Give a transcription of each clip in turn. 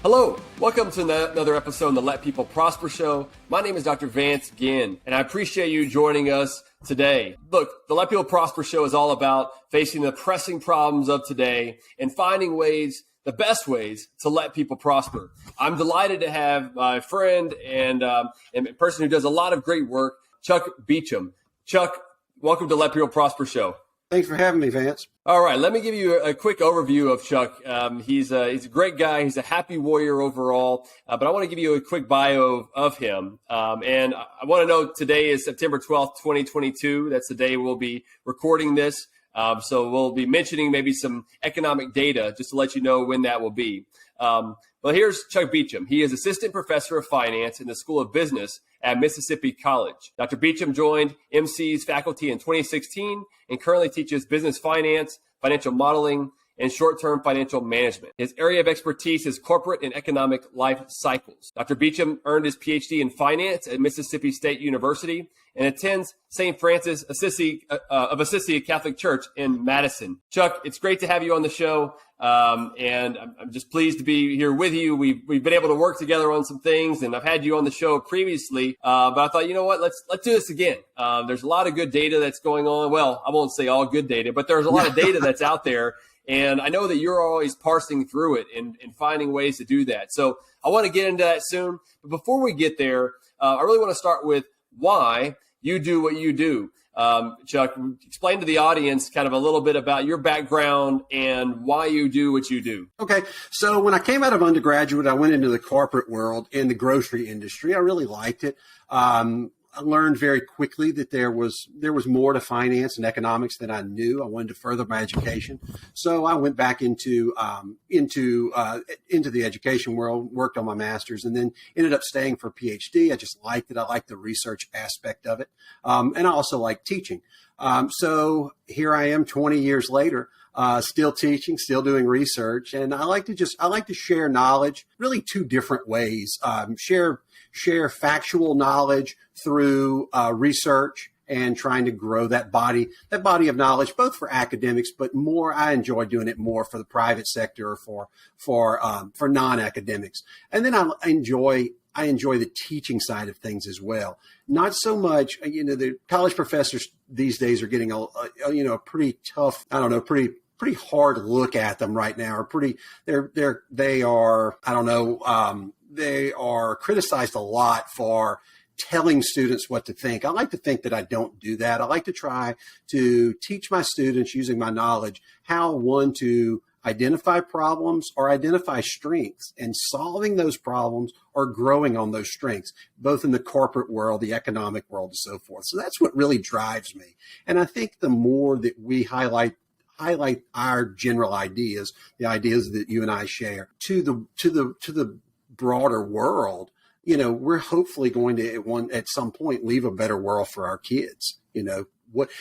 Hello, welcome to another episode of the Let People Prosper Show. My name is Dr. Vance Ginn, and I appreciate you joining us today. Look, the Let People Prosper Show is all about facing the pressing problems of today and finding ways, the best ways, to let people prosper. I'm delighted to have my friend and a person who does a lot of great work, Chuck Beauchamp. Chuck, welcome to Let People Prosper Show. Thanks for having me, Vance. All right, let me give you a quick overview of Chuck. He's a great guy. He's a happy warrior overall, but I want to give you a quick bio of him. And I want to know today is September 12th, 2022. That's the day we'll be recording this. So we'll be mentioning maybe some economic data just to let you know when that will be. Well, here's Chuck Beauchamp. He is assistant professor of finance in the School of Business at Mississippi College. Dr. Beauchamp joined MC's faculty in 2016 and currently teaches business finance, financial modeling, and short-term financial management. His area of expertise is corporate and economic life cycles. Dr. Beauchamp earned his PhD in finance at Mississippi State University and attends St. Francis of Assisi Catholic Church in Madison. Chuck, it's great to have you on the show, and I'm just pleased to be here with you. We've been able to work together on some things, and I've had you on the show previously, but I thought, you know what, let's do this again. There's a lot of good data that's going on. Well, I won't say all good data, but there's a lot of data that's out there. And I know that you're always parsing through it and finding ways to do that. So I want to get into that soon. But before we get there, I really want to start with why you do what you do. Chuck, explain to the audience kind of a little bit about your background and why you do what you do. Okay. So when I came out of undergraduate, I went into the corporate world in the grocery industry. I really liked it. I learned very quickly that there was more to finance and economics than I knew. I wanted to further my education, so I went back into the education world, worked on my master's, and then ended up staying for a PhD. I just liked it. I liked the research aspect of it, and I also like teaching. So here I am, 20 years later. Still teaching, still doing research, and I like to share knowledge, really two different ways. Share factual knowledge through research and trying to grow that body of knowledge, both for academics, but more, I enjoy doing it more for the private sector or for non-academics. And then I enjoy the teaching side of things as well. Not so much, the college professors these days are getting a pretty tough, pretty hard look at them right now. They are criticized a lot for telling students what to think. I like to think that I don't do that. I like to try to teach my students using my knowledge how to identify problems or identify strengths, and solving those problems or growing on those strengths, both in the corporate world, the economic world, and so forth. So that's what really drives me. And I think the more that we highlight our general ideas, the ideas that you and I share, to the broader world, we're hopefully going to at some point leave a better world for our kids. Even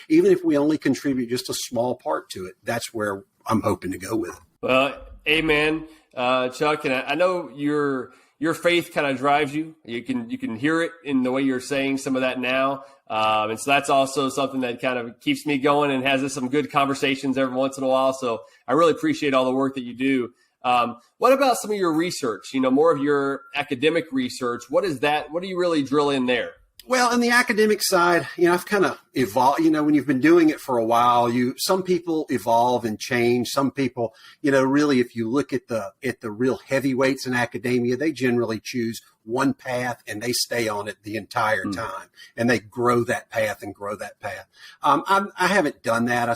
if we only contribute just a small part to it, that's where I'm hoping to go with it. Well, amen, Chuck. And I know your faith kind of drives you. You can hear it in the way you're saying some of that now. And so that's also something that kind of keeps me going and has us some good conversations every once in a while. So I really appreciate all the work that you do. What about some of your research, more of your academic research? What is that? What do you really drill in there? Well, in the academic side, I've kind of evolved. When you've been doing it for a while, some people evolve and change. Some people, really, if you look at the real heavyweights in academia, they generally choose one path and they stay on it the entire time, and they grow that path and grow that path. I haven't done that.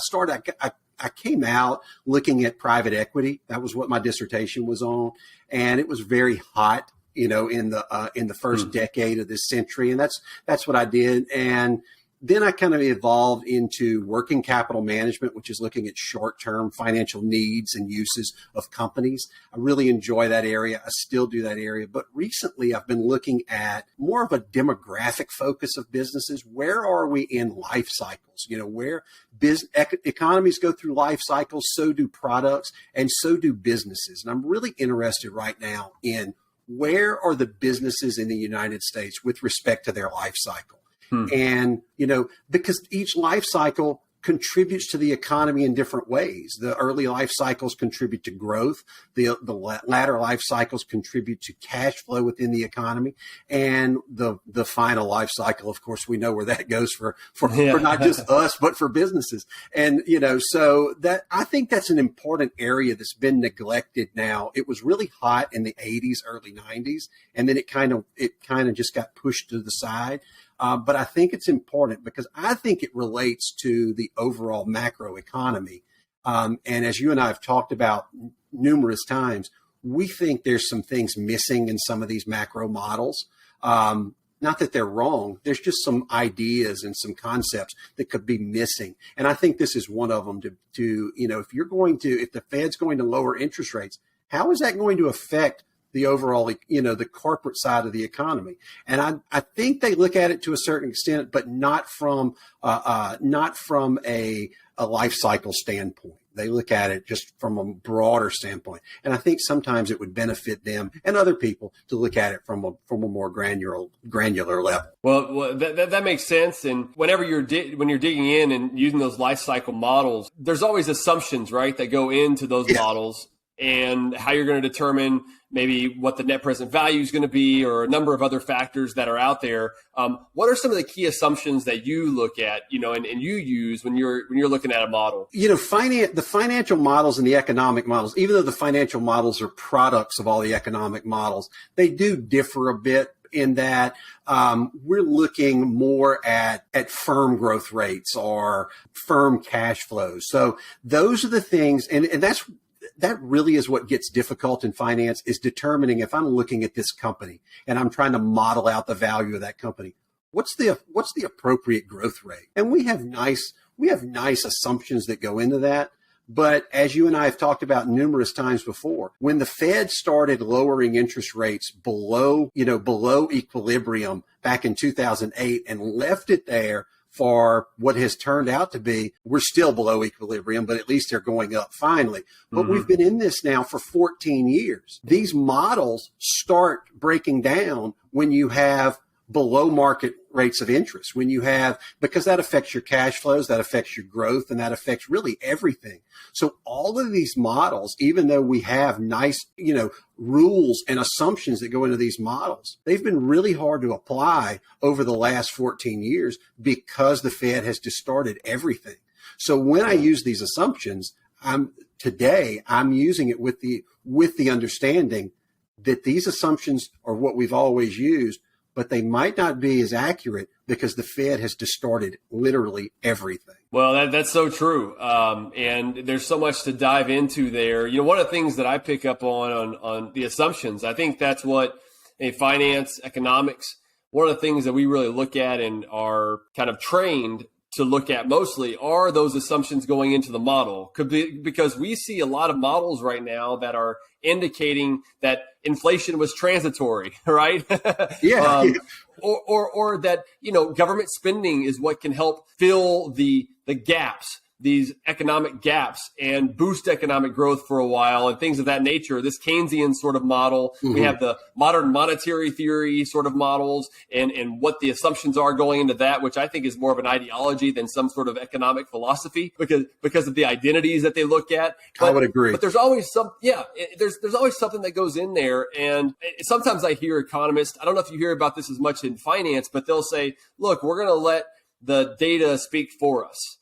I came out looking at private equity. That was what my dissertation was on, and it was very hot, in the first decade of this century, and that's what I did. And then I kind of evolved into working capital management, which is looking at short-term financial needs and uses of companies. I really enjoy that area. I still do that area. But recently, I've been looking at more of a demographic focus of businesses. Where are we in life cycles? Where economies go through life cycles, so do products, and so do businesses. And I'm really interested right now in where are the businesses in the United States with respect to their life cycle. And, because each life cycle contributes to the economy in different ways. The early life cycles contribute to growth. The latter life cycles contribute to cash flow within the economy. And the final life cycle, of course, we know where that goes for not just us, but for businesses. And, so that I think that's an important area that's been neglected now. It was really hot in the 80s, early 90s, and then it kind of just got pushed to the side. But I think it's important because I think it relates to the overall macro economy. And as you and I have talked about numerous times, we think there's some things missing in some of these macro models. Not that they're wrong. There's just some ideas and some concepts that could be missing. And I think this is one of them if the Fed's going to lower interest rates, how is that going to affect the overall, the corporate side of the economy? And I think they look at it to a certain extent, but not from a life cycle standpoint. They look at it just from a broader standpoint. And I think sometimes it would benefit them and other people to look at it from a more granular level. Well, that makes sense. And whenever when you're digging in and using those life cycle models, there's always assumptions, right, that go into those models and how you're going to determine maybe what the net present value is going to be, or a number of other factors that are out there. What are some of the key assumptions that you look at, and you use when you're looking at a model? The financial models and the economic models, even though the financial models are products of all the economic models, they do differ a bit in that we're looking more at firm growth rates or firm cash flows. So those are the things, and that really is what gets difficult in finance, is determining, if I'm looking at this company and I'm trying to model out the value of that company, what's the appropriate growth rate? And we have nice assumptions that go into that. But as you and I have talked about numerous times before, when the Fed started lowering interest rates below equilibrium back in 2008 and left it there for what has turned out to be, we're still below equilibrium, but at least they're going up finally. But we've been in this now for 14 years. These models start breaking down when you have below market rates of interest, because that affects your cash flows, that affects your growth, and that affects really everything. So all of these models, even though we have nice, rules and assumptions that go into these models, they've been really hard to apply over the last 14 years because the Fed has distorted everything. So when I use these assumptions, I'm using it with the understanding that these assumptions are what we've always used, but they might not be as accurate because the Fed has distorted literally everything. Well, that's so true. And there's so much to dive into there. One of the things that I pick up on the assumptions, I think that's what finance, economics, one of the things that we really look at and are kind of trained to look at mostly are those assumptions going into the model. Because we see a lot of models right now that are indicating that inflation was transitory, right? Yeah. Or that, government spending is what can help fill the gaps, these economic gaps, and boost economic growth for a while and things of that nature. This Keynesian sort of model. We have the modern monetary theory sort of models and what the assumptions are going into that, which I think is more of an ideology than some sort of economic philosophy because of the identities that they look at. I would agree. But there's always there's always something that goes in there. And sometimes I hear economists, I don't know if you hear about this as much in finance, but they'll say, look, we're going to let the data speak for us.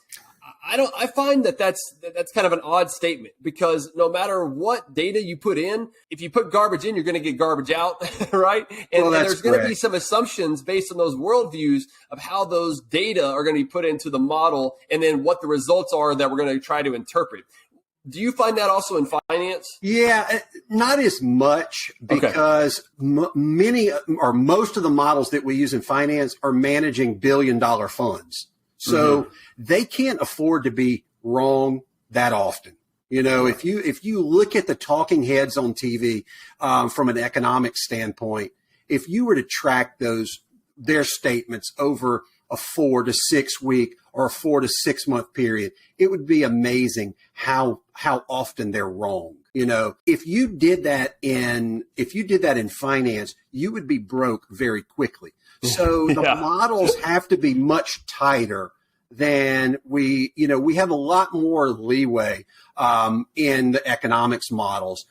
I find that's kind of an odd statement, because no matter what data you put in, if you put garbage in, you're going to get garbage out, right? And there's going to be some assumptions based on those worldviews of how those data are going to be put into the model, and then what the results are that we're going to try to interpret. Do you find that also in finance? Yeah, not as much, because many or most of the models that we use in finance are managing billion-dollar funds. So they can't afford to be wrong that often. If you look at the talking heads on TV from an economic standpoint, if you were to track their statements over a 4 to 6 week or a 4 to 6 month period, it would be amazing how often they're wrong. If you did that in finance, you would be broke very quickly. So the models have to be much tighter then we have a lot more leeway in the economics models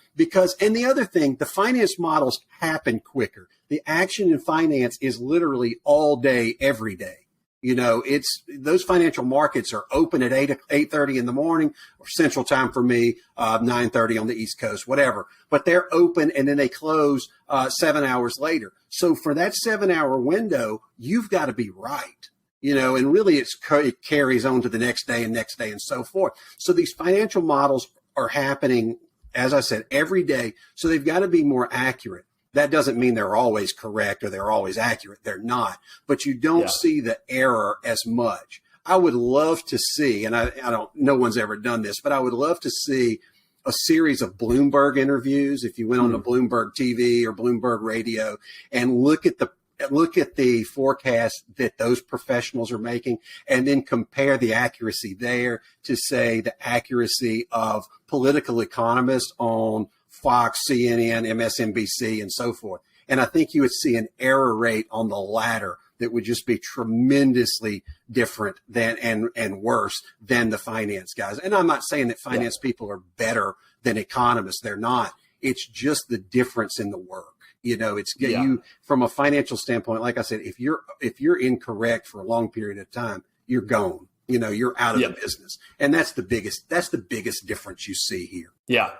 and the other thing, the finance models happen quicker. The action in finance is literally all day, every day. It's those financial markets are open at 8:30 in the morning or Central Time for me, 9:30 on the East Coast, whatever. But they're open and then they close 7 hours later. So for that 7 hour window, you've got to be right. And really it carries on to the next day and so forth. So these financial models are happening, as I said, every day. So they've got to be more accurate. That doesn't mean they're always correct or they're always accurate. They're not. But you don't see the error as much. I would love to see, and no one's ever done this, but I would love to see a series of Bloomberg interviews. If you went on to Bloomberg TV or Bloomberg Radio and look at the forecast that those professionals are making and then compare the accuracy there to, say, the accuracy of political economists on Fox, CNN, MSNBC, and so forth. And I think you would see an error rate on the latter that would just be tremendously different and worse than the finance guys. And I'm not saying that finance people are better than economists. They're not. It's just the difference in the work. You from a financial standpoint, like I said, if you're incorrect for a long period of time, you're gone. You're out of the business. And that's the biggest difference you see here. Yeah.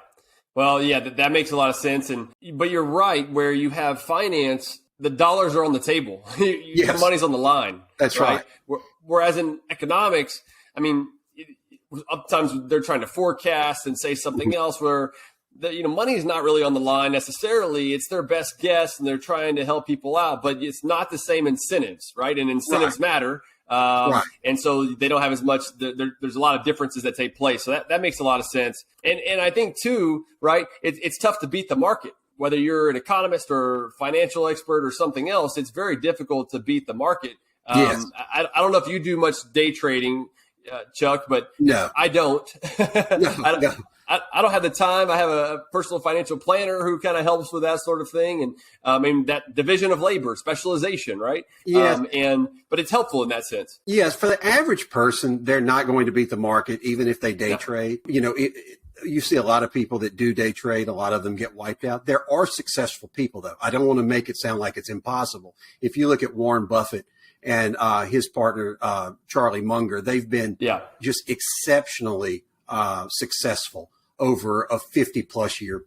Well, yeah, that makes a lot of sense. But you're right, where you have finance, the dollars are on the table. The money's on the line. That's right. Whereas in economics, I mean, sometimes they're trying to forecast and say something else where money is not really on the line necessarily. It's their best guess and they're trying to help people out, but it's not the same incentives, right? And incentives matter. And so they don't have as much, there's a lot of differences that take place. So that makes a lot of sense. And I think too, right, it's tough to beat the market. Whether you're an economist or financial expert or something else, it's very difficult to beat the market. I don't know if you do much day trading, Chuck, but no, I don't. No. I don't have the time. I have a personal financial planner who kind of helps with that sort of thing. And that division of labor, specialization, right? Yeah. But it's helpful in that sense. Yes. For the average person, they're not going to beat the market, even if they day trade. You see a lot of people that do day trade. A lot of them get wiped out. There are successful people, though. I don't want to make it sound like it's impossible. If you look at Warren Buffett and his partner, Charlie Munger, they've been just exceptionally successful over a 50-plus year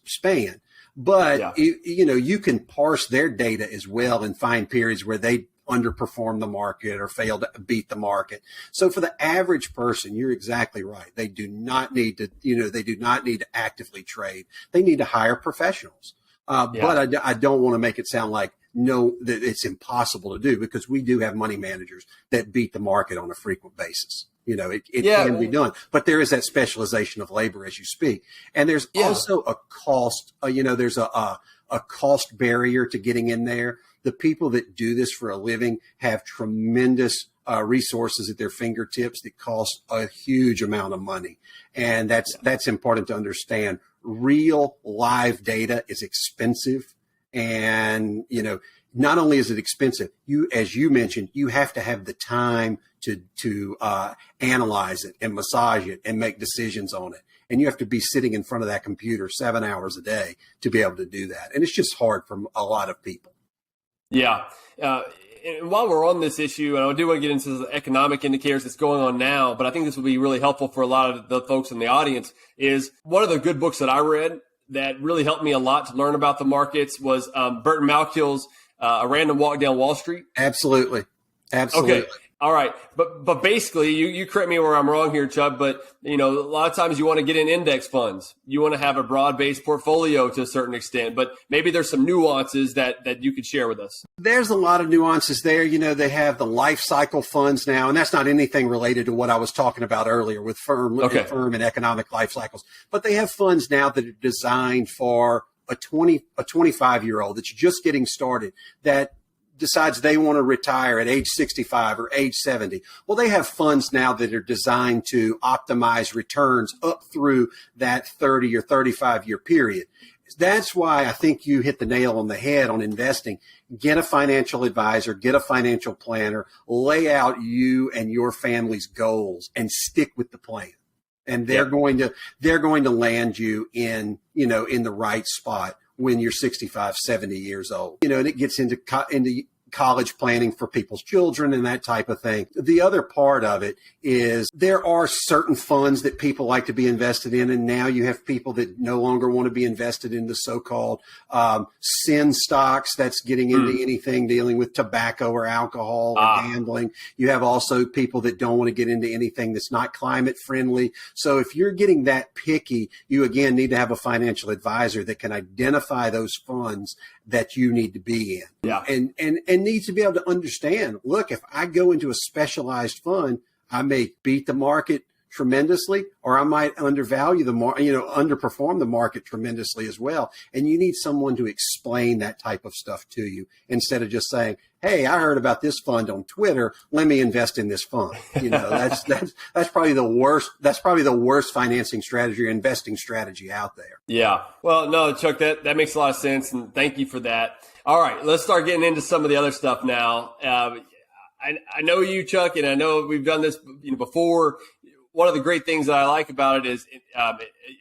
span. But, you can parse their data as well and find periods where they underperform the market or fail to beat the market. So for the average person, you're exactly right. They do not need to actively trade. They need to hire professionals. But I don't want to make it sound like that it's impossible to do, because we do have money managers that beat the market on a frequent basis. It can be done, but there is that specialization of labor as you speak. And there's also a cost, there's a cost barrier to getting in there. The people that do this for a living have tremendous resources at their fingertips that cost a huge amount of money. And that's important to understand. Real live data is expensive. And, not only is it expensive, as you mentioned, you have to have the time to analyze it and massage it and make decisions on it. And you have to be sitting in front of that computer 7 hours a day to be able to do that. And it's just hard for a lot of people. Yeah. And while we're on this issue, and I do want to get into the economic indicators that's going on now, but I think this will be really helpful for a lot of the folks in the audience, is one of the good books that I read that really helped me a lot to learn about the markets was Burton Malkiel's A Random Walk Down Wall Street. Absolutely. Okay. All right. But basically, you correct me where I'm wrong here, Chubb, but, a lot of times you want to get in index funds. You want to have a broad-based portfolio to a certain extent, but maybe there's some nuances that you could share with us. There's a lot of nuances there. They have the life cycle funds now, and that's not anything related to what I was talking about earlier with firm and economic life cycles. But they have funds now that are designed for a 25-year-old that's just getting started, that decides they want to retire at age 65 or age 70. Well, they have funds now that are designed to optimize returns up through that 30 or 35 year period. that's why I think you hit the nail on the head on investing. Get a financial advisor, get a financial planner, lay out you and your family's goals and stick with the plan. And they're going to land you in, in the right spot when you're 65, 70 years old. And it gets into college planning for people's children and that type of thing. The other part of it is there are certain funds that people like to be invested in. And now you have people that no longer want to be invested in the so-called sin stocks. That's getting into anything dealing with tobacco or alcohol or gambling. You have also people that don't want to get into anything that's not climate friendly. So if you're getting that picky, you again need to have a financial advisor that can identify those funds that you need to be in. Yeah. And needs to be able to understand, look, if I go into a specialized fund, I may beat the market tremendously, or I might undervalue the underperform the market tremendously as well. And you need someone to explain that type of stuff to you instead of just saying, hey, I heard about this fund on Twitter. Let me invest in this fund. That's probably the worst. That's probably the worst financing strategy or investing strategy out there. Yeah. Well, no, Chuck, that makes a lot of sense. And thank you for that. All right, let's start getting into some of the other stuff now. I know you, Chuck, and I know we've done this before. One of the great things that I like about it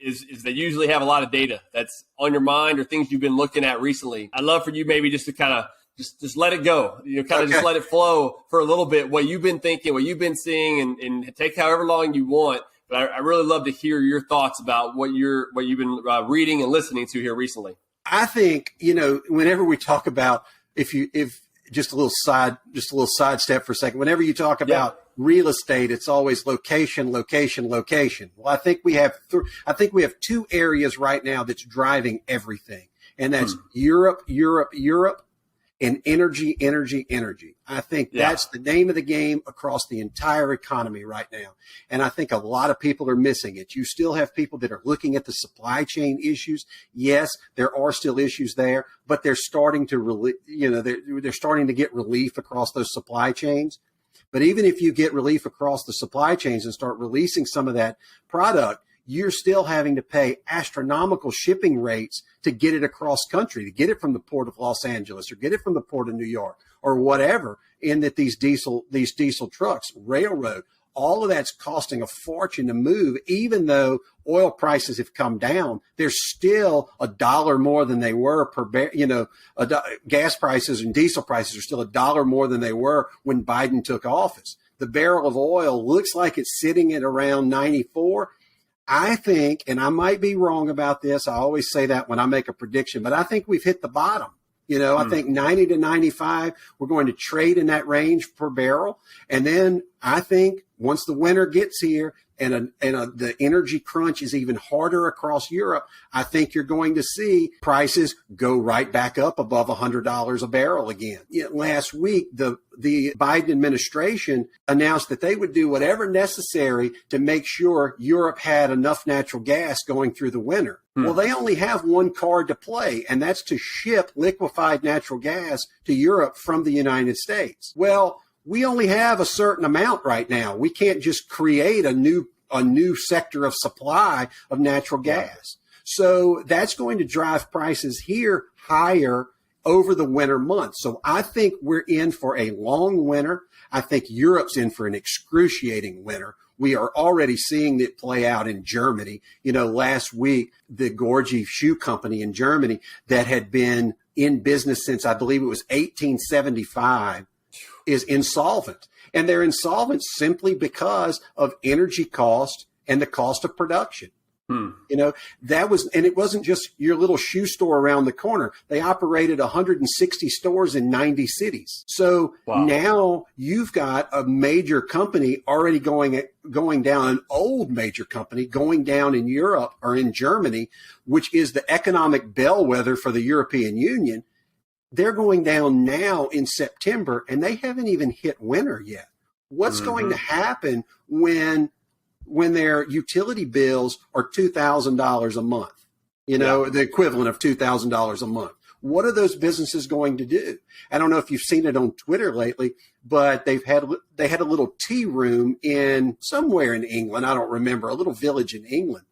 is they usually have a lot of data that's on your mind or things you've been looking at recently. I'd love for you maybe just to kind of just let it go, just let it flow for a little bit, what you've been thinking, what you've been seeing, and take however long you want. But I really love to hear your thoughts about what you've been reading and listening to here recently. I think, whenever we talk about, if just a little sidestep for a second, whenever you talk about real estate, it's always location, location, location. Well, I think we have two areas right now that's driving everything. And that's Europe, and energy. I think that's the name of the game across the entire economy right now. And I think a lot of people are missing it. You still have people that are looking at the supply chain issues. Yes, there are still issues there, but they're starting to they're starting to get relief across those supply chains. But even if you get relief across the supply chains and start releasing some of that product, you're still having to pay astronomical shipping rates to get it across country, to get it from the port of Los Angeles or get it from the port of New York or whatever, in that these diesel trucks, railroad, all of that's costing a fortune to move. Even though oil prices have come down, they're still $1 more than they were per barrel. Gas prices and diesel prices are still $1 more than they were when Biden took office. The barrel of oil looks like it's sitting at around 94. I think, and I might be wrong about this, I always say that when I make a prediction, but I think we've hit the bottom. I think 90 to 95, we're going to trade in that range per barrel. And then I think once the winter gets here and the energy crunch is even harder across Europe, I think you're going to see prices go right back up above $100 a barrel again. Last week, the Biden administration announced that they would do whatever necessary to make sure Europe had enough natural gas going through the winter. Well, they only have one card to play, and that's to ship liquefied natural gas to Europe from the United States. Well, we only have a certain amount right now. We can't just create a new sector of supply of natural gas. So that's going to drive prices here higher over the winter months. So I think we're in for a long winter. I think Europe's in for an excruciating winter. We are already seeing it play out in Germany. Last week, the Gorgie Shoe Company in Germany that had been in business since I believe it was 1875 is insolvent. And they're insolvent simply because of energy cost and the cost of production. It wasn't just your little shoe store around the corner. They operated 160 stores in 90 cities. So now you've got a major company already going down, an old major company going down in Europe or in Germany, which is the economic bellwether for the European Union. They're going down now in September, and they haven't even hit winter yet. What's going to happen when their utility bills are $2,000 a month, the equivalent of $2,000 a month? What are those businesses going to do? I don't know if you've seen it on Twitter lately, but they had a little tea room in somewhere in England. I don't remember, a little village in England.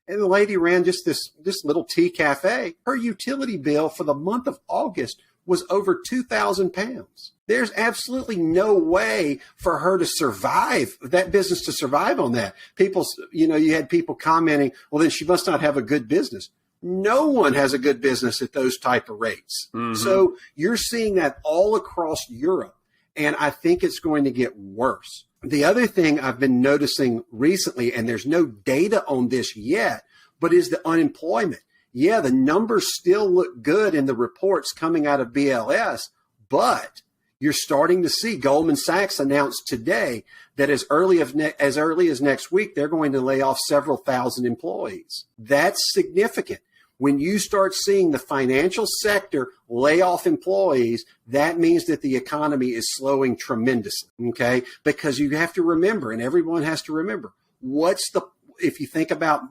And the lady ran just this little tea cafe. Her utility bill for the month of August was over £2,000. There's absolutely no way for her to survive, that business to survive on that. People, you had people commenting, well, then she must not have a good business. No one has a good business at those type of rates. Mm-hmm. So you're seeing that all across Europe. And I think it's going to get worse. The other thing I've been noticing recently, and there's no data on this yet, but is the unemployment. Yeah, the numbers still look good in the reports coming out of BLS, but you're starting to see Goldman Sachs announced today that as early as next week, they're going to lay off several thousand employees. That's significant. When you start seeing the financial sector lay off employees, that means that the economy is slowing tremendously, okay? Because you have to remember, and everyone has to remember, if you think about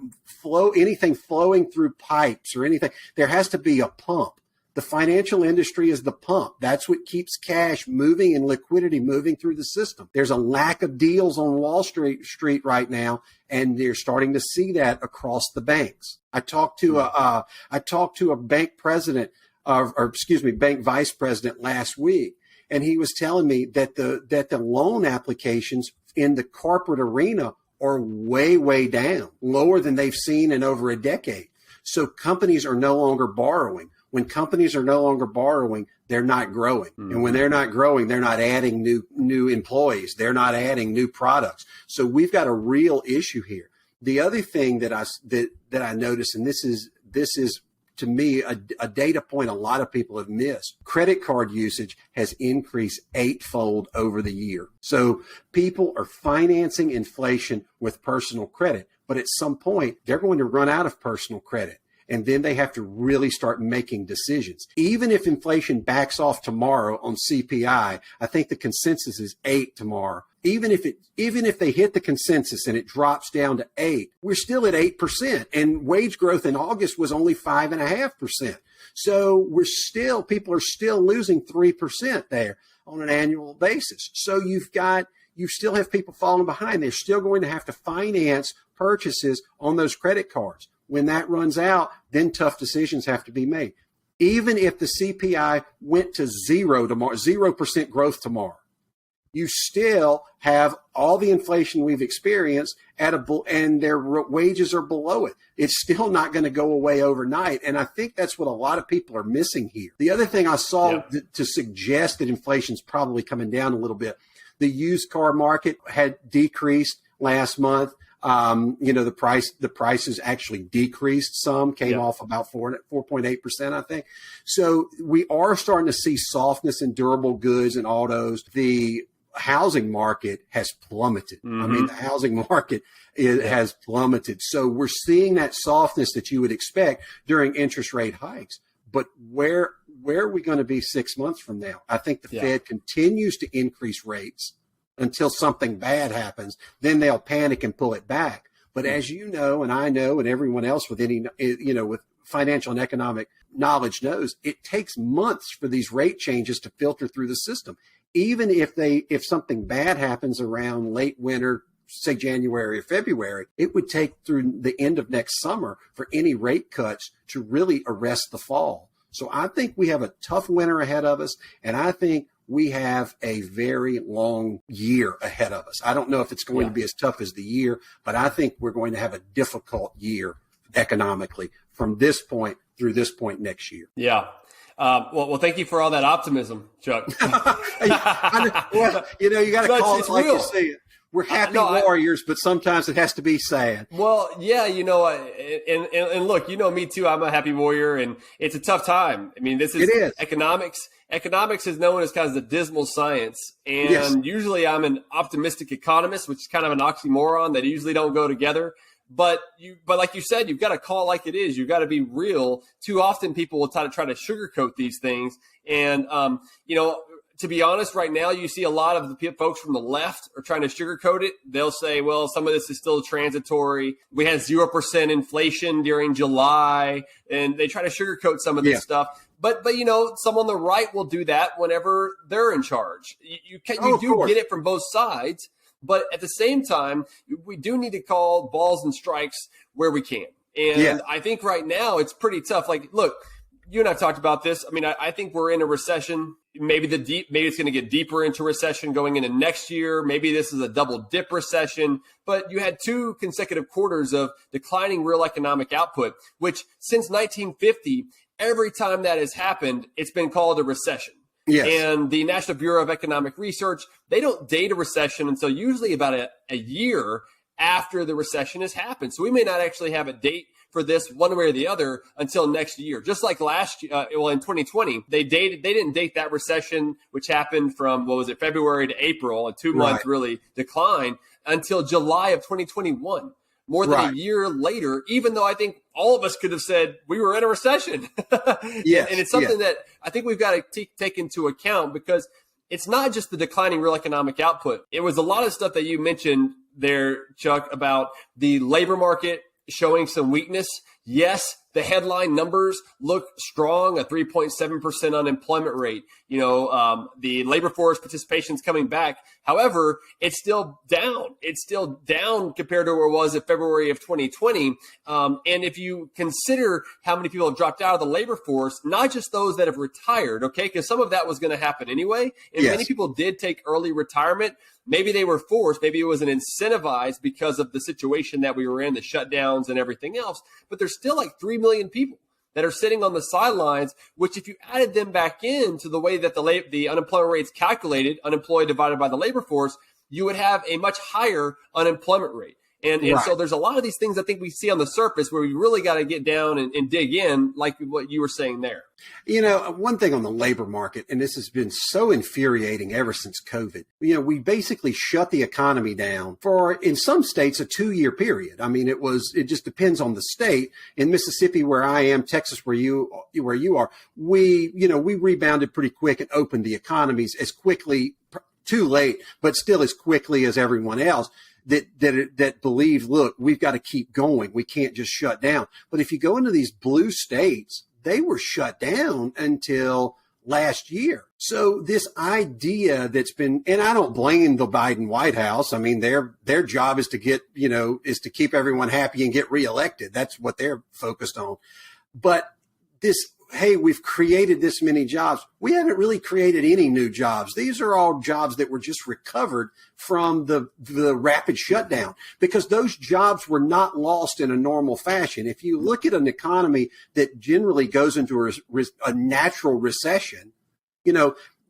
anything flowing through pipes or anything, there has to be a pump. The financial industry is the pump. That's what keeps cash moving and liquidity moving through the system. There's a lack of deals on Wall Street right now, and they're starting to see that across the banks. I talked to a bank president, bank vice president last week, and he was telling me that the loan applications in the corporate arena are way, way down, lower than they've seen in over a decade. So companies are no longer borrowing. When companies are no longer borrowing, they're not growing. Mm-hmm. And when they're not growing, they're not adding new employees. They're not adding new products. So we've got a real issue here. The other thing that I noticed, and this is to me a data point a lot of people have missed, credit card usage has increased 8-fold over the year. So people are financing inflation with personal credit, but at some point they're going to run out of personal credit. And then they have to really start making decisions. Even if inflation backs off tomorrow on CPI, I think the consensus is 8 tomorrow. Even if they hit the consensus and it drops down to 8, we're still at 8%. And wage growth in August was only 5.5%. So people are still losing 3% there on an annual basis. So you still have people falling behind. They're still going to have to finance purchases on those credit cards. When that runs out, then tough decisions have to be made. Even if the CPI went to 0 tomorrow, 0% growth tomorrow, you still have all the inflation we've experienced and their wages are below it. It's still not going to go away overnight. And I think that's what a lot of people are missing here. The other thing I saw to suggest that inflation's probably coming down a little bit, the used car market had decreased last month. The prices actually decreased some, came off about 4.8%, I think. So we are starting to see softness in durable goods and autos. The housing market has plummeted. Mm-hmm. I mean, the housing market has plummeted. So we're seeing that softness that you would expect during interest rate hikes. But where are we going to be 6 months from now? I think the Fed continues to increase rates until something bad happens, then they'll panic and pull it back. But as you know, and I know, and everyone else with with financial and economic knowledge knows, it takes months for these rate changes to filter through the system. Even if something bad happens around late winter, say January or February, it would take through the end of next summer for any rate cuts to really arrest the fall. So I think we have a tough winter ahead of us, and I think we have a very long year ahead of us. I don't know if it's going to be as tough as the year, but I think we're going to have a difficult year economically from this point through this point next year. Yeah. Well, thank you for all that optimism, Chuck. You got to call it like you see it. We're happy warriors, but sometimes it has to be sad. Well, yeah, and look, me too. I'm a happy warrior, and it's a tough time. I mean, it is economics. Economics is known as kind of the dismal science, and usually I'm an optimistic economist, which is kind of an oxymoron that usually don't go together. But like you said, you've got to call it like it is. You've got to be real. Too often people will try to sugarcoat these things. And, to be honest, right now, you see a lot of the folks from the left are trying to sugarcoat it. They'll say, well, some of this is still transitory. We had 0% inflation during July, and they try to sugarcoat some of this stuff. But some on the right will do that whenever they're in charge. You do get it from both sides. But at the same time, we do need to call balls and strikes where we can. And Yeah. I think right now it's pretty tough. Like, look, you and I've talked about this. I mean, I think we're in a recession. Maybe it's going to get deeper into recession going into next year. Maybe this is a double dip recession. But you had 2 consecutive quarters of declining real economic output, which since 1950, every time that has happened, it's been called a recession. Yes. And the National Bureau of Economic Research, they don't date a recession until usually about a year after the recession has happened. So we may not actually have a date for this one way or the other until next year. Just like last year, in 2020, they didn't date that recession, which happened from, February to April, a 2-month really decline, until July of 2021. More than a year later, even though I think all of us could have said we were in a recession. Yes, and it's something that I think we've got to take into account, because it's not just the declining real economic output. It was a lot of stuff that you mentioned there, Chuck, about the labor market showing some weakness. Yes, the headline numbers look strong, a 3.7% unemployment rate. The labor force participation is coming back. However, it's still down. It's still down compared to where it was in February of 2020. And if you consider how many people have dropped out of the labor force, not just those that have retired, okay, because some of that was going to happen anyway. And many people did take early retirement. Maybe they were forced. Maybe it was an incentivized because of the situation that we were in, the shutdowns and everything else. But there's still like 3 million people that are sitting on the sidelines, which if you added them back into the way that the unemployment rate's calculated, unemployed divided by the labor force, you would have a much higher unemployment rate. And so there's a lot of these things I think we see on the surface where we really got to get down and dig in, like what you were saying there. One thing on the labor market, and this has been so infuriating ever since COVID, we basically shut the economy down for, in some states, a 2-year period. I mean, it just depends on the state. In Mississippi, where I am, Texas, where you are, we rebounded pretty quick and opened the economies as quickly, too late, but still as quickly as everyone else. That believe, look, we've got to keep going. We can't just shut down. But if you go into these blue states, they were shut down until last year. So this idea that's been, and I don't blame the Biden White House. I mean, their job is to is to keep everyone happy and get reelected. That's what they're focused on. But hey, we've created this many jobs. We haven't really created any new jobs. These are all jobs that were just recovered from the rapid shutdown, because those jobs were not lost in a normal fashion. If you look at an economy that generally goes into a natural recession,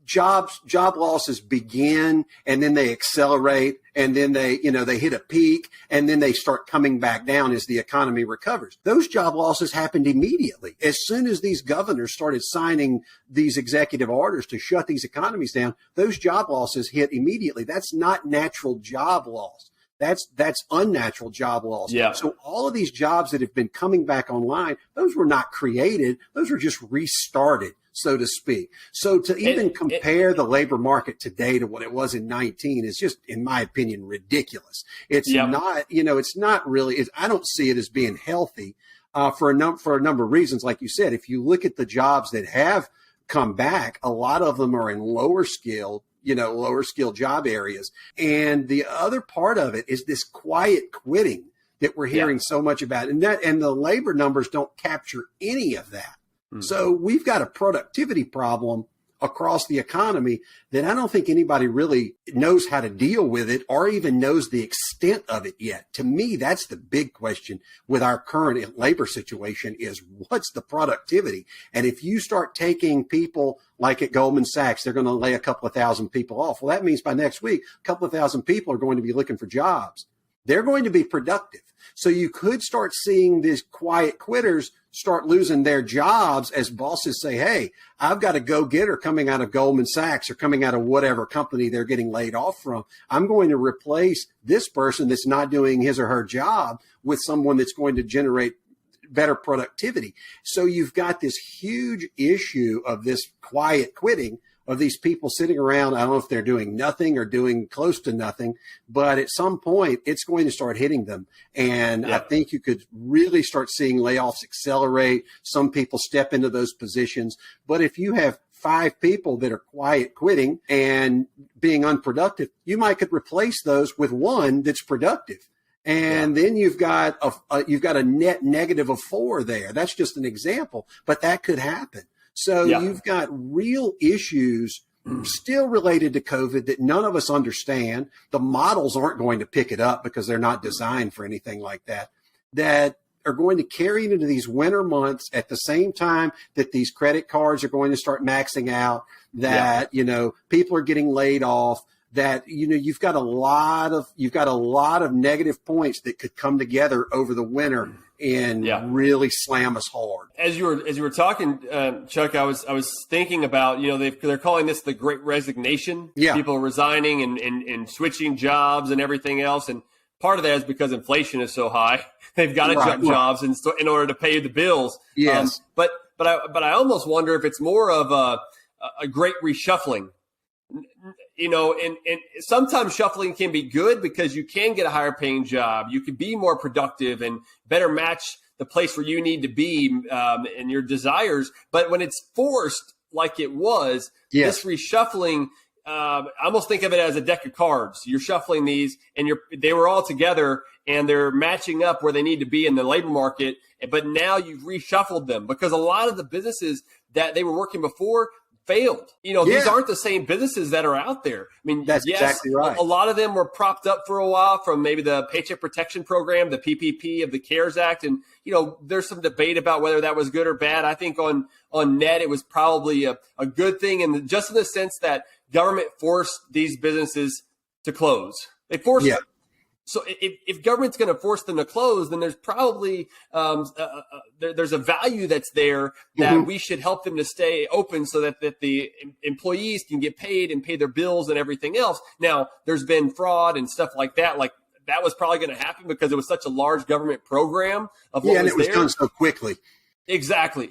job losses begin and then they accelerate, and then they hit a peak and then they start coming back down as the economy recovers. Those job losses happened immediately. As soon as these governors started signing these executive orders to shut these economies down, those job losses hit immediately. That's not natural job loss. That's unnatural job loss. Yeah. So all of these jobs that have been coming back online, those were not created. Those were just restarted, so to speak. So to even compare the labor market today to what it was in 19 is just, in my opinion, ridiculous. It's not, it's not really, I don't see it as being healthy for a number of reasons. Like you said, if you look at the jobs that have come back, a lot of them are in lower skill job areas. And the other part of it is this quiet quitting that we're hearing so much about. And the labor numbers don't capture any of that. So we've got a productivity problem across the economy that I don't think anybody really knows how to deal with it or even knows the extent of it yet. To me, that's the big question with our current labor situation is what's the productivity? And if you start taking people like at Goldman Sachs, they're going to lay a couple of thousand people off. Well, that means by next week, a couple of thousand people are going to be looking for jobs. They're going to be productive. So you could start seeing these quiet quitters start losing their jobs as bosses say, hey, I've got a go-getter coming out of Goldman Sachs or coming out of whatever company they're getting laid off from. I'm going to replace this person that's not doing his or her job with someone that's going to generate better productivity. So you've got this huge issue of this quiet quitting of these people sitting around. I don't know if they're doing nothing or doing close to nothing, but at some point it's going to start hitting them. And I think you could really start seeing layoffs accelerate. Some people step into those positions. But if you have 5 people that are quiet quitting and being unproductive, you might could replace those with one that's productive. And then you've got a net negative of 4 there. That's just an example, but that could happen. So you've got real issues still related to COVID that none of us understand. The models aren't going to pick it up because they're not designed for anything like that, that are going to carry into these winter months at the same time that these credit cards are going to start maxing out, that, people are getting laid off, that, you've got a lot of negative points that could come together over the winter and really slam us hard. As you were talking, Chuck, I was thinking about, they're calling this the Great Resignation. Yeah. People resigning and switching jobs and everything else. And part of that is because inflation is so high. They've got to jump jobs in order to pay the bills. Yes. But I almost wonder if it's more of a great reshuffling. And sometimes shuffling can be good because you can get a higher paying job. You can be more productive and better match the place where you need to be and your desires. But when it's forced like it was, this reshuffling, I almost think of it as a deck of cards. You're shuffling these and they were all together and they're matching up where they need to be in the labor market. But now you've reshuffled them because a lot of the businesses that they were working before failed. These aren't the same businesses that are out there. I mean, that's exactly right. A lot of them were propped up for a while from maybe the Paycheck Protection Program, the PPP of the CARES Act. And, there's some debate about whether that was good or bad. I think on net, it was probably a good thing. And just in the sense that government forced these businesses to close. They forced them. So if government's going to force them to close, then there's probably there's a value that's there that we should help them to stay open so that the employees can get paid and pay their bills and everything else. Now, there's been fraud and stuff like that. Like that was probably going to happen because it was such a large government program of what and it was done so quickly. Exactly.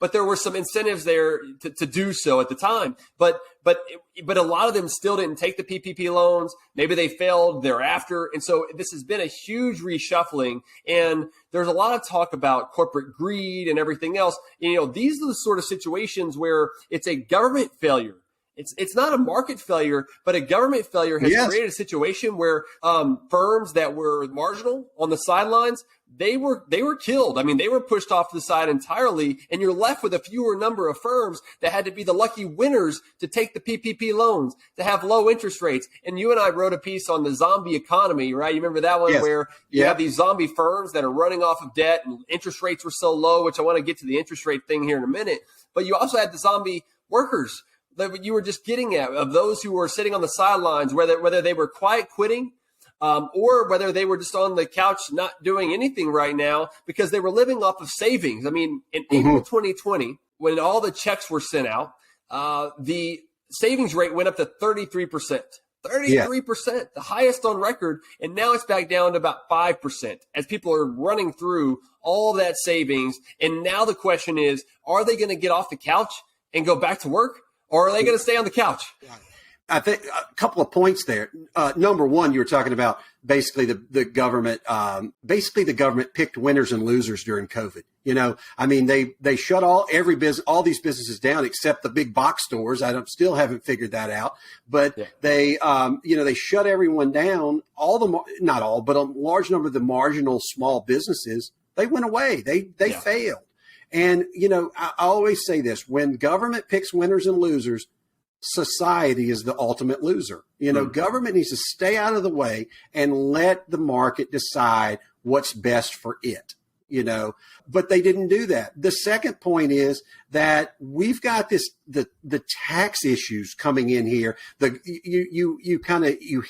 But there were some incentives there to do so at the time. But a lot of them still didn't take the PPP loans. Maybe they failed thereafter. And so this has been a huge reshuffling. And there's a lot of talk about corporate greed and everything else. These are the sort of situations where it's a government failure. It's not a market failure, but a government failure has created a situation where firms that were marginal on the sidelines, they were killed. I mean, they were pushed off to the side entirely, and you're left with a fewer number of firms that had to be the lucky winners to take the PPP loans, to have low interest rates. And you and I wrote a piece on the zombie economy, right? You remember that one where you have these zombie firms that are running off of debt and interest rates were so low, which I want to get to the interest rate thing here in a minute. But you also had the zombie workers that you were just getting at, of those who were sitting on the sidelines, whether they were quiet quitting or whether they were just on the couch not doing anything right now because they were living off of savings. I mean, in April 2020, when all the checks were sent out, the savings rate went up to 33%. 33%, the highest on record, and now it's back down to about 5% as people are running through all that savings. And now the question is, are they going to get off the couch and go back to work? Or are they going to stay on the couch? I think a couple of points there. Number one, you were talking about basically the government. Basically, the government picked winners and losers during COVID. I mean, they shut all these businesses down except the big box stores. Still haven't figured that out. But they shut everyone down. Not all, but a large number of the marginal small businesses, they went away. They failed. And, I always say this, when government picks winners and losers, society is the ultimate loser. Government needs to stay out of the way and let the market decide what's best for it, but they didn't do that. The second point is that we've got the tax issues coming in here. You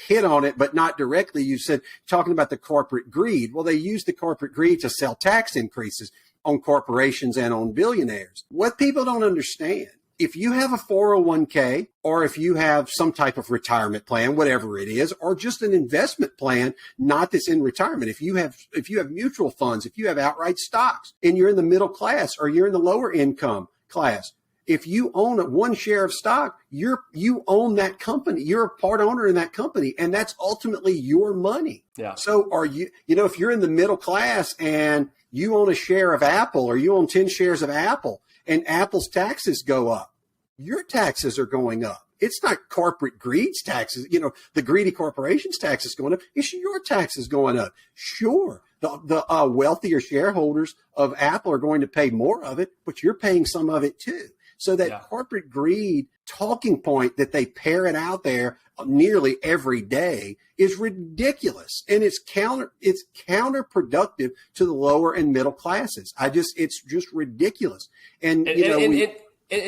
hit on it, but not directly. You said, talking about the corporate greed. Well, they use the corporate greed to sell tax increases on corporations and on billionaires. What people don't understand, if you have a 401k or if you have some type of retirement plan, whatever it is, or just an investment plan, not that's in retirement, if you have mutual funds, if you have outright stocks and you're in the middle class or you're in the lower income class, if you own one share of stock, you own that company. You're a part owner in that company, and that's ultimately your money. Yeah. So are you, if you're in the middle class and you own a share of Apple or you own 10 shares of Apple and Apple's taxes go up, your taxes are going up. It's not corporate greed's taxes. The greedy corporation's taxes going up. It's your taxes going up. Sure, the wealthier shareholders of Apple are going to pay more of it, but you're paying some of it too. So that corporate greed talking point that they parrot out there nearly every day is ridiculous, and it's counterproductive to the lower and middle classes. It's just ridiculous. And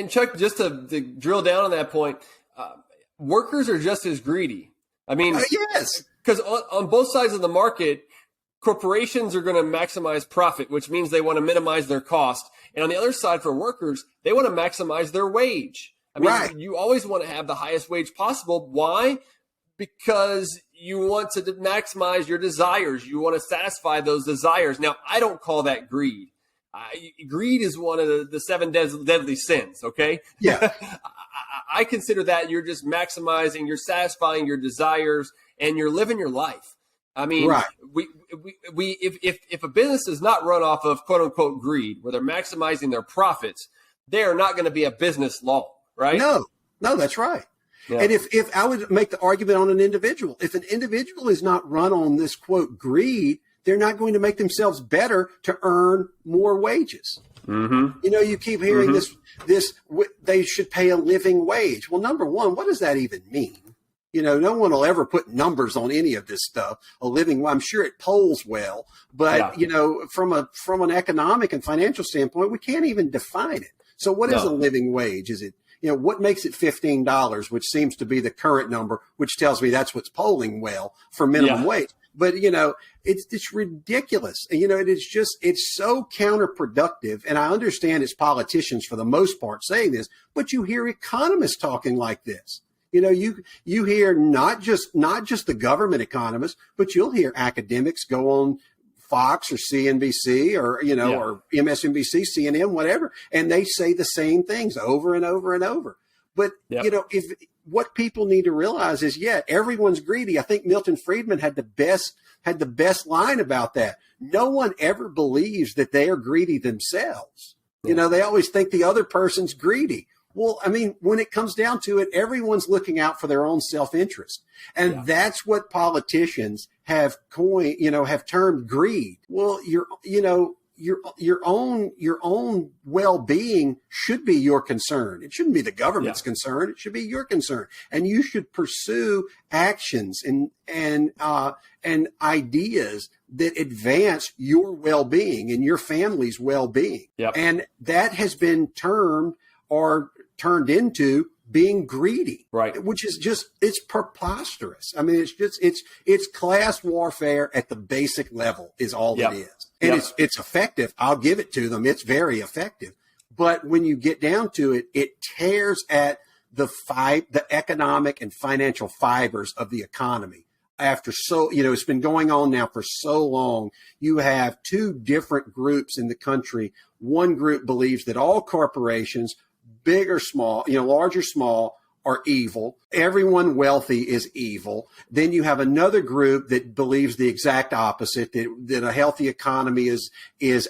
Chuck, just to drill down on that point, workers are just as greedy. I mean, yes, because on both sides of the market, corporations are going to maximize profit, which means they want to minimize their cost. And on the other side, for workers, they want to maximize their wage. I mean, You always want to have the highest wage possible. Why? Because you want to maximize your desires. You want to satisfy those desires. Now, I don't call that greed. Greed is one of the seven deadly sins, okay? Yeah. I consider that you're just maximizing, you're satisfying your desires, and you're living your life. I mean, if a business is not run off of quote unquote greed, where they're maximizing their profits, they are not going to be a business long, right? No, that's right. Yeah. And if I would make the argument on an individual, if an individual is not run on this quote greed, they're not going to make themselves better to earn more wages. Mm-hmm. You keep hearing this, they should pay a living wage. Well, number one, what does that even mean? No one will ever put numbers on any of this stuff. I'm sure it polls well, but from an economic and financial standpoint, we can't even define it. So what is a living wage? Is it, what makes it $15, which seems to be the current number, which tells me that's what's polling well for minimum wage. But, it's ridiculous. It's so counterproductive. And I understand it's politicians for the most part saying this, but you hear economists talking like this. You hear not just the government economists, but you'll hear academics go on Fox or CNBC or MSNBC, CNN, whatever, and they say the same things over and over and over. But if what people need to realize is, everyone's greedy. I think Milton Friedman had the best line about that. No one ever believes that they are greedy themselves. Yeah. They always think the other person's greedy. Well, I mean, when it comes down to it, everyone's looking out for their own self-interest. And that's what politicians have have termed greed. Well, your own well-being should be your concern. It shouldn't be the government's concern. It should be your concern. And you should pursue actions and ideas that advance your well-being and your family's well-being. Yep. And that has been turned into being greedy, right? Which is it's preposterous. I mean, it's class warfare at the basic level is all it is. And it's effective. I'll give it to them. It's very effective. But when you get down to it, it tears at the economic and financial fibers of the economy. It's been going on now for so long. You have two different groups in the country. One group believes that all corporations, big or small, large or small, are evil. Everyone wealthy is evil. Then you have another group that believes the exact opposite, that a healthy economy is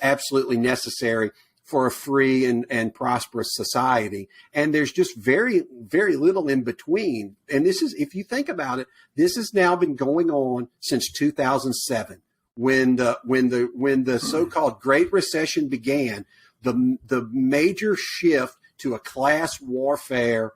absolutely necessary for a free and prosperous society. And there's just very, very little in between. And this is, if you think about it, this has now been going on since 2007, when the so-called Great Recession began. The major shift to a class warfare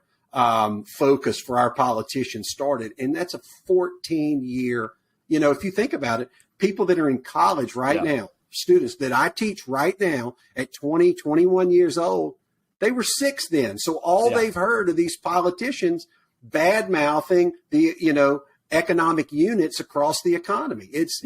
focus for our politicians started. And that's a 14-year, if you think about it, people that are in college now, students that I teach right now at 20, 21 years old, they were 6 then. So all they've heard of these politicians bad-mouthing the, economic units across the economy. It's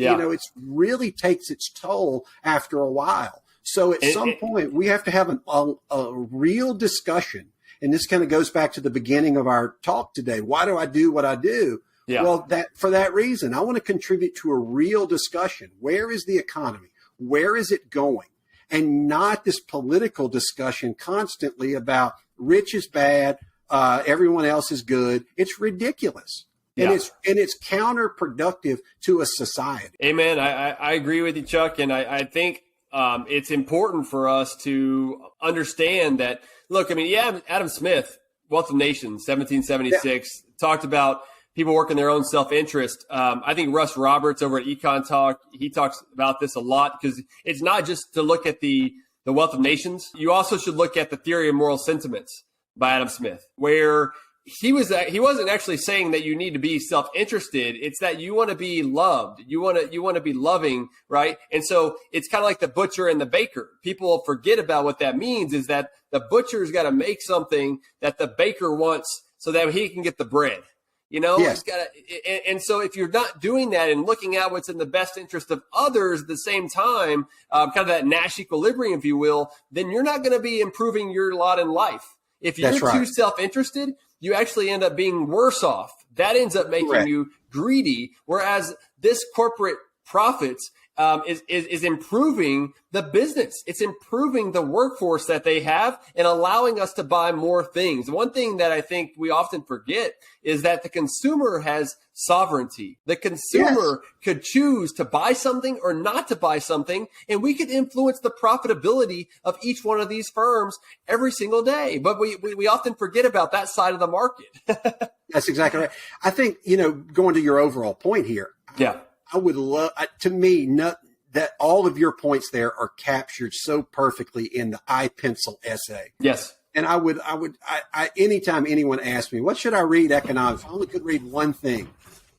really takes its toll after a while. So at some point, we have to have a real discussion. And this kind of goes back to the beginning of our talk today. Why do I do what I do? Yeah. Well, for that reason, I want to contribute to a real discussion. Where is the economy? Where is it going? And not this political discussion constantly about rich is bad, everyone else is good. It's ridiculous. And it's counterproductive to a society. Amen. I agree with you, Chuck. And I think it's important for us to understand that, look, I mean, Adam Smith, Wealth of Nations, 1776, talked about people working their own self-interest. I think Russ Roberts over at Econ Talk, he talks about this a lot because it's not just to look at the Wealth of Nations. You also should look at the Theory of Moral Sentiments by Adam Smith, where he wasn't actually saying that you need to be self-interested. It's that you want to be loved. You want to be loving, right? And so it's kind of like the butcher and the baker. People forget about what that means is that the butcher's got to make something that the baker wants so that he can get the bread. Yes. He's got to, and so if you're not doing that and looking at what's in the best interest of others at the same time, kind of that Nash equilibrium, if you will, then you're not going to be improving your lot in life. If you're too self-interested, you actually end up being worse off. That ends up making you greedy, whereas this corporate profits is improving the business. It's improving the workforce that they have and allowing us to buy more things. One thing that I think we often forget is that the consumer has sovereignty. The consumer could choose to buy something or not to buy something, and we could influence the profitability of each one of these firms every single day. But we often forget about that side of the market. That's exactly right. I think, going to your overall point here. Yeah. I would love, that all of your points there are captured so perfectly in the iPencil essay. Yes. And I anytime anyone asks me, what should I read economics? I only could read one thing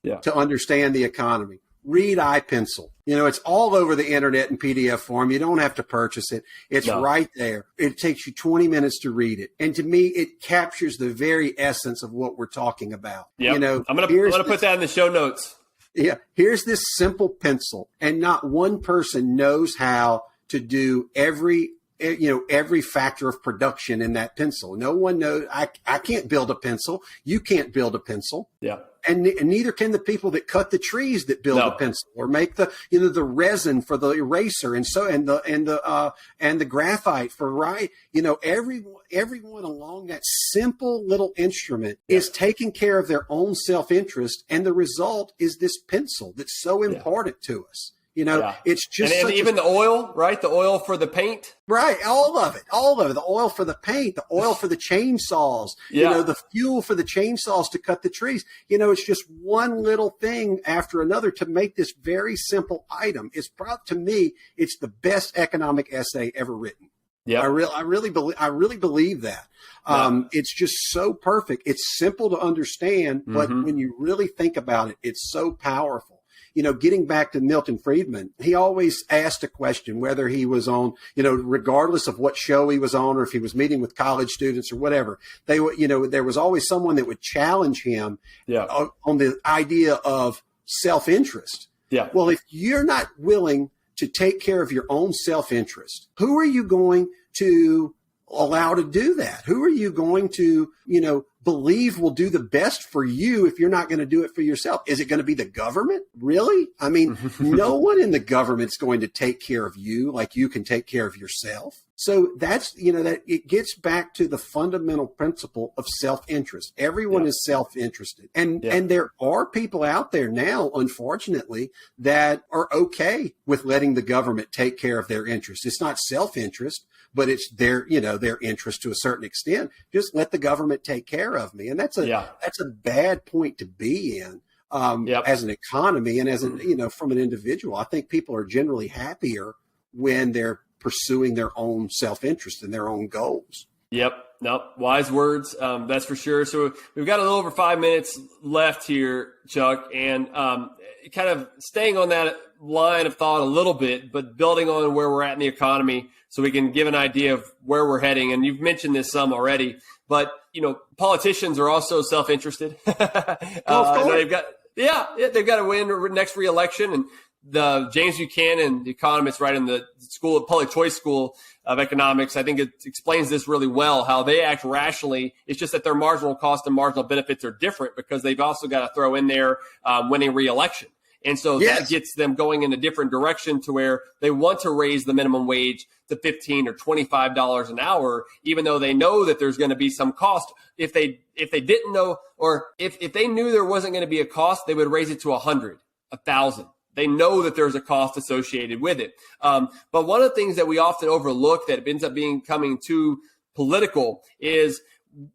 to understand the economy. Read iPencil. It's all over the internet in PDF form. You don't have to purchase it. It's right there. It takes you 20 minutes to read it. And to me, it captures the very essence of what we're talking about. Yep. I'm going to put that in the show notes. Yeah, here's this simple pencil, and not one person knows how to do every factor of production in that pencil. No one knows. I can't build a pencil. You can't build a pencil. Yeah. And neither can the people that cut the trees that build a pencil or make the resin for the eraser and the graphite for everyone along that simple little instrument is taking care of their own self-interest, and the result is this pencil that's so important to us. It's just and even the oil, right? The oil for the paint, right? All of it. The oil for the paint, the oil for the chainsaws, the fuel for the chainsaws to cut the trees. It's just one little thing after another to make this very simple item. To me, it's the best economic essay ever written. Yeah, I really believe that. It's just so perfect. It's simple to understand, but when you really think about it, it's so powerful. Getting back to Milton Friedman, he always asked a question, whether he was on, regardless of what show he was on, or if he was meeting with college students or whatever, there was always someone that would challenge him on the idea of self-interest. Yeah. Well, if you're not willing to take care of your own self-interest, who are you going to allow to do that? Who are you going to, believe will do the best for you if you're not going to do it for yourself? Is it going to be the government? Really? I mean, no one in the government's going to take care of you like you can take care of yourself. So that's, that it gets back to the fundamental principle of self-interest. Everyone is self-interested. And there are people out there now, unfortunately, that are okay with letting the government take care of their interests. It's not self-interest, but it's their interest to a certain extent. Just let the government take care of me. And that's a bad point to be in as an economy and as from an individual. I think people are generally happier when they're pursuing their own self-interest and their own goals. Yep. Nope. Wise words. That's for sure. So we've got a little over 5 minutes left here, Chuck, and kind of staying on that line of thought a little bit, but building on where we're at in the economy so we can give an idea of where we're heading. And you've mentioned this some already, but politicians are also self-interested. They've got to win next re-election. And the James Buchanan, the economist, right in the Public Choice School of Economics, I think it explains this really well, how they act rationally. It's just that their marginal cost and marginal benefits are different because they've also got to throw in there winning re-election. And so that gets them going in a different direction to where they want to raise the minimum wage to $15 or $25 an hour, even though they know that there's going to be some cost. If they didn't know, or if they knew there wasn't going to be a cost, they would raise it to 100, 1,000. They know that there's a cost associated with it. But one of the things that we often overlook that ends up becoming too political is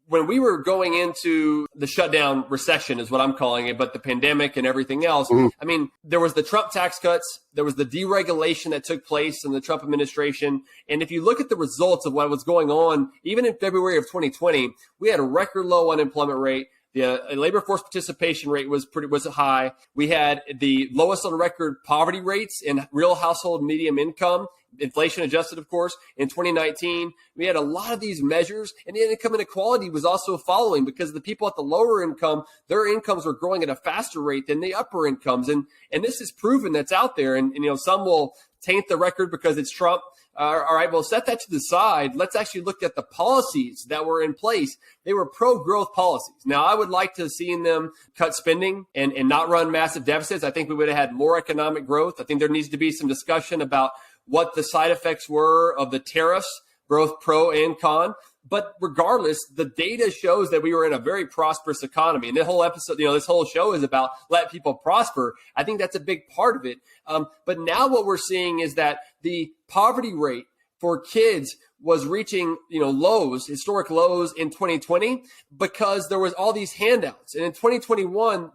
when we were going into the shutdown recession is what I'm calling it, but the pandemic and everything else, I mean, there was the Trump tax cuts, there was the deregulation that took place in the Trump administration. And if you look at the results of what was going on, even in February of 2020, we had a record low unemployment rate. The labor force participation rate was high. We had the lowest on record poverty rates in real household median income, inflation adjusted, of course, in 2019. We had a lot of these measures, and the income inequality was also following because the people at the lower income, their incomes were growing at a faster rate than the upper incomes. And this is proven that's out there. And some will taint the record because it's Trump. All right, well, set that to the side. Let's actually look at the policies that were in place. They were pro-growth policies. Now, I would like to have seen them cut spending and not run massive deficits. I think we would have had more economic growth. I think there needs to be some discussion about what the side effects were of the tariffs, both pro and con. But regardless, the data shows that we were in a very prosperous economy. And the whole episode, this whole show is about let people prosper. I think that's a big part of it. But now what we're seeing is that the poverty rate for kids was reaching, historic lows in 2020 because there was all these handouts. And in 2021,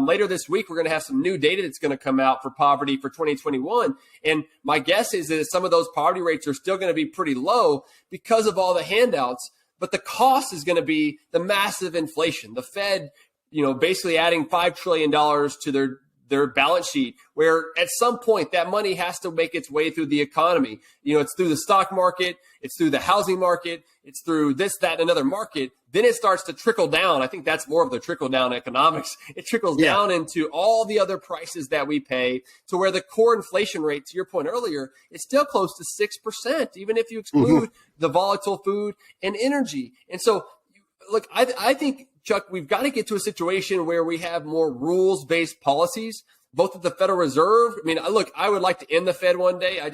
later this week, we're going to have some new data that's going to come out for poverty for 2021. And my guess is that some of those poverty rates are still going to be pretty low because of all the handouts. But the cost is going to be the massive inflation. The Fed, basically adding $5 trillion to their balance sheet, where at some point that money has to make its way through the economy. It's through the stock market, it's through the housing market, it's through this, that, and another market. Then it starts to trickle down. I think that's more of the trickle down economics. It trickles down into all the other prices that we pay to where the core inflation rate, to your point earlier, is still close to 6%, even if you exclude the volatile food and energy. And so, look, I think, Chuck, we've got to get to a situation where we have more rules-based policies, both at the Federal Reserve. I mean, look, I would like to end the Fed one day. I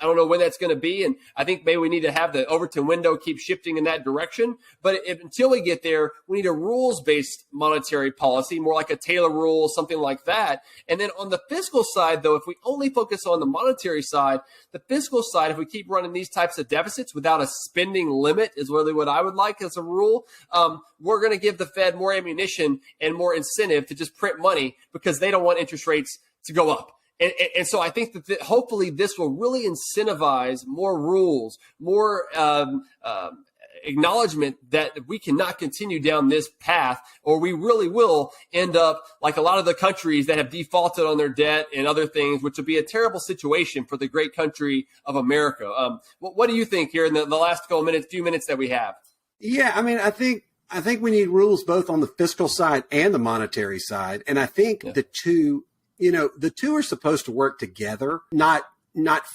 don't know when that's going to be. And I think maybe we need to have the Overton window keep shifting in that direction. But until we get there, we need a rules-based monetary policy, more like a Taylor rule, something like that. And then on the fiscal side, though, if we only focus on the monetary side, the fiscal side, if we keep running these types of deficits without a spending limit is really what I would like as a rule, we're going to give the Fed more ammunition and more incentive to just print money because they don't want interest rates to go up. And so I think that hopefully this will really incentivize more rules, more acknowledgement that we cannot continue down this path, or we really will end up like a lot of the countries that have defaulted on their debt and other things, which will be a terrible situation for the great country of America. What do you think here in the last few minutes that we have? Yeah, I mean, I think we need rules both on the fiscal side and the monetary side. And I think the two are supposed to work together, not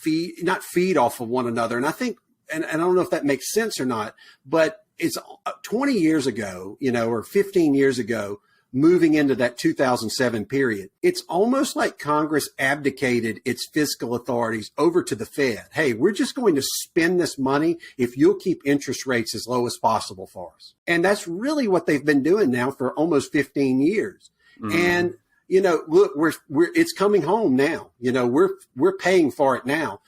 feed off of one another. And I think, and I don't know if that makes sense or not, but it's 20 years ago, or 15 years ago, moving into that 2007 period, it's almost like Congress abdicated its fiscal authorities over to the Fed. Hey, we're just going to spend this money if you'll keep interest rates as low as possible for us. And that's really what they've been doing now for almost 15 years. And look, it's coming home now. We're paying for it now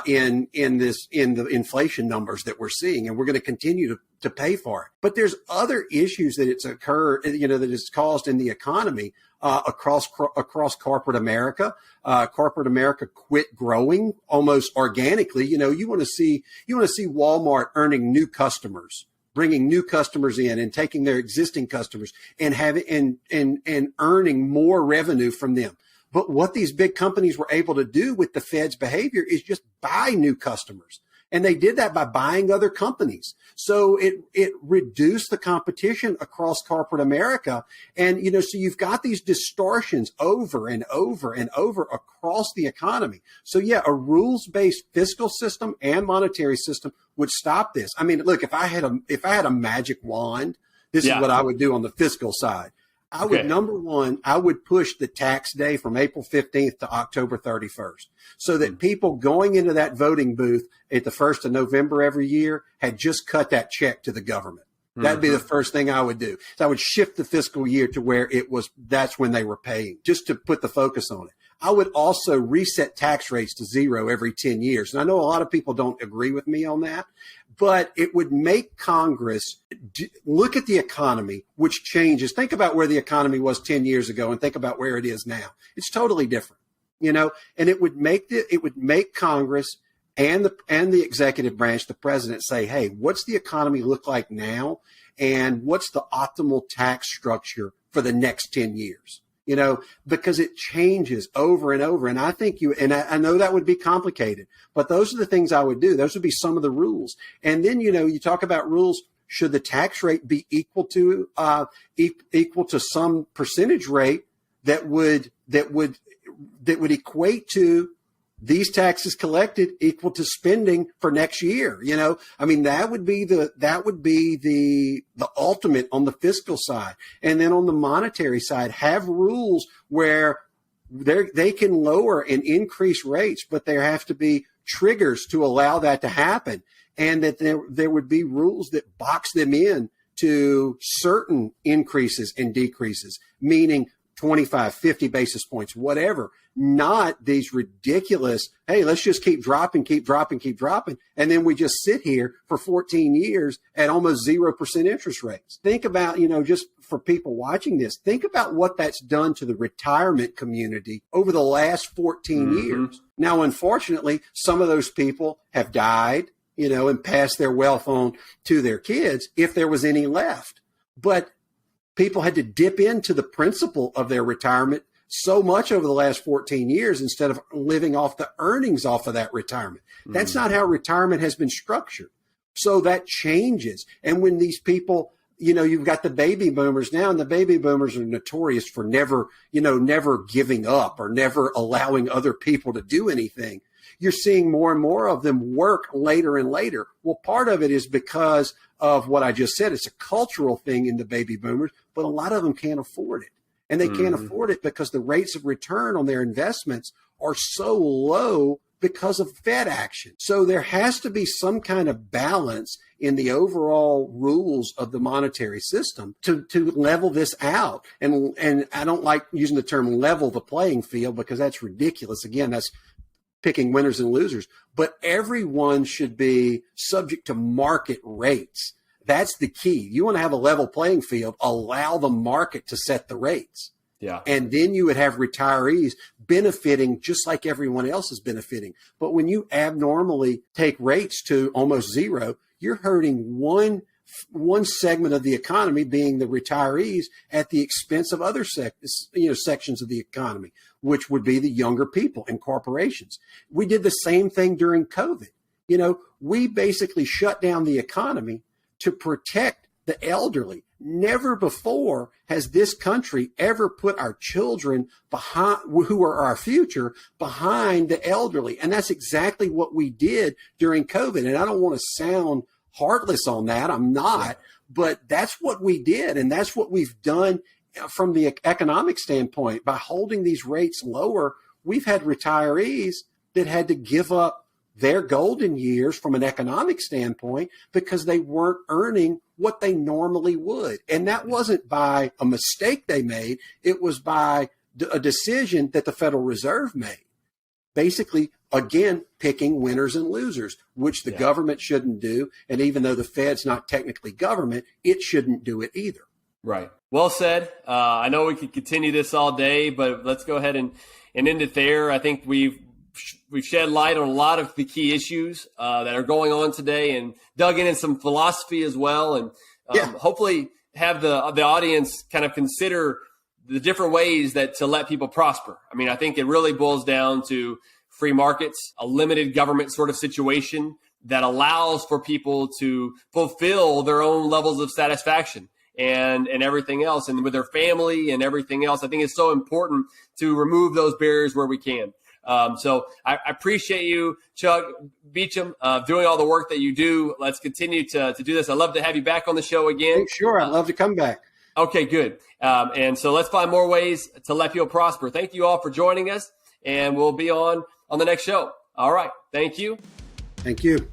in the inflation numbers that we're seeing, and we're going to continue to pay for it. But there's other issues that that it's caused in the economy across corporate America. Corporate America quit growing almost organically. You want to see Walmart earning new customers, bringing new customers in and taking their existing customers and having and earning more revenue from them. But what these big companies were able to do with the Fed's behavior is just buy new customers. And they did that by buying other companies. So it reduced the competition across corporate America. And, so you've got these distortions over and over and over across the economy. So yeah, a rules-based fiscal system and monetary system would stop this. I mean, look, if I had a magic wand, this is what I would do on the fiscal side. I would, number one, I would push the tax day from April 15th to October 31st so that people going into that voting booth at the 1st of November every year had just cut that check to the government. That'd be the first thing I would do. So I would shift the fiscal year to where that's when they were paying, just to put the focus on it. I would also reset tax rates to zero every 10 years. And I know a lot of people don't agree with me on that, but it would make Congress look at the economy, which changes. Think about where the economy was 10 years ago and think about where it is now. It's totally different, and it would make Congress and the executive branch, the president, say, hey, what's the economy look like now? And what's the optimal tax structure for the next 10 years? Because it changes over and over. And I think I know that would be complicated, but those are the things I would do. Those would be some of the rules. And then, you talk about rules. Should the tax rate be equal to some percentage rate that would equate to these taxes collected equal to spending for next year? That would be the ultimate on the fiscal side. And then on the monetary side, have rules where they can lower and increase rates, but there have to be triggers to allow that to happen. And that there would be rules that box them in to certain increases and decreases, meaning 25, 50 basis points, whatever, not these ridiculous, hey, let's just keep dropping. And then we just sit here for 14 years at almost 0% interest rates. Think about, just for people watching this, think about what that's done to the retirement community over the last 14 years. Now, unfortunately, some of those people have died, and passed their wealth on to their kids, if there was any left. But people had to dip into the principal of their retirement so much over the last 14 years instead of living off the earnings off of that retirement. That's not how retirement has been structured. So that changes. And when these people, you've got the baby boomers now, and the baby boomers are notorious for never giving up or never allowing other people to do anything. You're seeing more and more of them work later and later. Well, part of it is because of what I just said. It's a cultural thing in the baby boomers, but a lot of them can't afford it. And they can't afford it because the rates of return on their investments are so low because of Fed action. So there has to be some kind of balance in the overall rules of the monetary system to level this out. And I don't like using the term level the playing field because that's ridiculous. Again, that's picking winners and losers, but everyone should be subject to market rates. That's the key. You want to have a level playing field, allow the market to set the rates. Yeah. And then you would have retirees benefiting just like everyone else is benefiting. But when you abnormally take rates to almost zero, you're hurting one segment of the economy, being the retirees, at the expense of other sections of the economy, which would be the younger people and corporations. We did the same thing during COVID. We basically shut down the economy to protect the elderly. Never before has this country ever put our children behind, who are our future, behind the elderly. And that's exactly what we did during COVID. And I don't want to sound heartless on that. I'm not, but that's what we did. And that's what we've done from the economic standpoint. By holding these rates lower, we've had retirees that had to give up their golden years from an economic standpoint because they weren't earning what they normally would. And that wasn't by a mistake they made. It was by a decision that the Federal Reserve made. Basically, again, picking winners and losers, which the government shouldn't do. And even though the Fed's not technically government, it shouldn't do it either. Right. Well said. I know we could continue this all day, but let's go ahead and end it there. I think we've shed light on a lot of the key issues that are going on today, and dug in some philosophy as well, and hopefully have the audience kind of consider the different ways that to let people prosper. I mean, I think it really boils down to free markets, a limited government sort of situation that allows for people to fulfill their own levels of satisfaction and everything else, and with their family and everything else. I think it's so important to remove those barriers where we can. So I appreciate you, Chuck Beauchamp, doing all the work that you do. Let's continue to do this. I'd love to have you back on the show again. Sure. I'd love to come back. Okay, good. And so let's find more ways to let people prosper. Thank you all for joining us, and we'll be on the next show. All right. Thank you. Thank you.